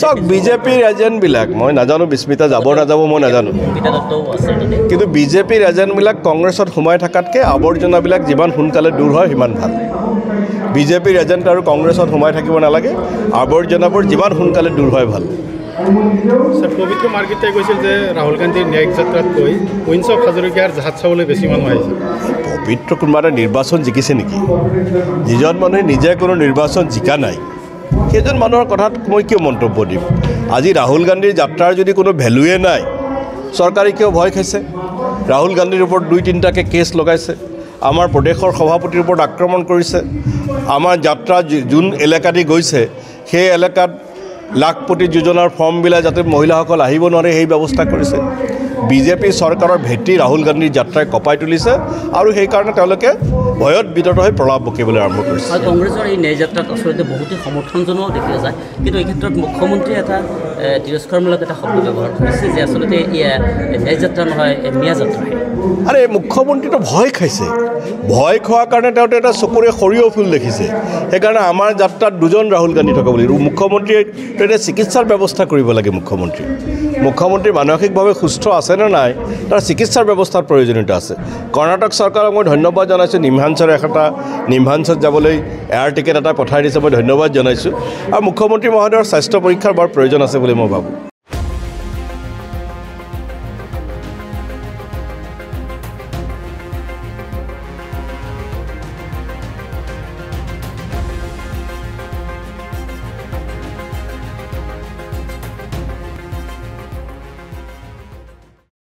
চাওক বিজেপিৰ এজেণ্টবিলাক মই নাজানো বিস্মিতা যাব নাযাব মই নাজানো কিন্তু বিজেপিৰ এজেণ্টবিলাক কংগ্ৰেছত সোমাই থকাতকৈ আৱৰ্জনাবিলাক যিমান সোনকালে দূৰ হয় সিমান ভাল বিজেপিৰ এজেণ্ট আৰু কংগ্ৰেছত সোমাই থাকিব নালাগে আৱৰ্জনাবোৰ যিমান সোনকালে দূৰ হয় ভাল পবিত্ৰ মাৰ্কেটে কৈছিল যে ৰাহুল গান্ধীৰ ন্যায়িক যাত্ৰাতকৈ কুইন্স অফ হাজৰিকাৰ জাহাজ চাবলৈ বেছি মানুহ আহিছে পবিত্ৰ কোনোবা এটা নিৰ্বাচন জিকিছে নেকি যিজন মানুহে নিজে কোনো নিৰ্বাচন জিকা নাই সেইজন মানুহৰ কথাত মই কিয় মন্তব্য দিম আজি ৰাহুল গান্ধীৰ যাত্ৰাৰ যদি কোনো ভেলুৱে নাই চৰকাৰে কিয় ভয় খাইছে ৰাহুল গান্ধীৰ ওপৰত 2-3টাকৈ কেছ লগাইছে আমাৰ প্ৰদেশৰ সভাপতিৰ ওপৰত আক্ৰমণ কৰিছে আমাৰ যাত্ৰা যোন এলেকা দি গৈছে সেই এলেকাত লাখপতি যোজনাৰ ফৰ্মবিলাক যাতে মহিলাসকল আহিব নোৱাৰে সেই ব্যৱস্থা কৰিছে বিজেপি চৰকাৰৰ ভেটি ৰাহুল গান্ধীৰ যাত্ৰাই কঁপাই তুলিছে আৰু সেইকাৰণে তেওঁলোকে ভয়ত বিতত হৈ প্ৰলাপ বকিবলৈ আৰম্ভ কৰিছে কংগ্ৰেছৰ এই ন্যায় যাত্ৰাত আচলতে বহুতে সমৰ্থন জনোৱাও দেখা যায় কিন্তু এই ক্ষেত্ৰত মুখ্যমন্ত্ৰীয়ে এটা তিৰস্কাৰমূলক এটা শব্দ ব্যৱহাৰ কৰিছে যে আচলতে ন্যায় যাত্ৰা নহয় মিয়া যাত্ৰাহে আৰে মুখ্যমন্ত্ৰীটো ভয় খাইছে ভয় খোৱাৰ কাৰণে তেওঁ এটা চকুৰে সৰিয়হ ফুল দেখিছে সেইকাৰণে আমাৰ যাত্ৰাত দুজন ৰাহুল গান্ধী থকা বুলি মুখ্যমন্ত্ৰীয়ে এতিয়া চিকিৎসাৰ ব্যৱস্থা কৰিব লাগে মুখ্যমন্ত্ৰী মানসিকভাৱে সুস্থ আছে নে নাই তাৰ চিকিৎসাৰ ব্যৱস্থাৰ প্ৰয়োজনীয়তা আছে কৰ্ণাটক চৰকাৰক মই ধন্যবাদ জনাইছোঁ নিমহাঞ্চত যাবলৈ এয়াৰ টিকেট এটা পঠাই দিছে মই ধন্যবাদ জনাইছোঁ আৰু মুখ্যমন্ত্ৰী মহোদয়ৰ স্বাস্থ্য পৰীক্ষাৰ বৰ প্ৰয়োজন আছে বুলি মই ভাবোঁ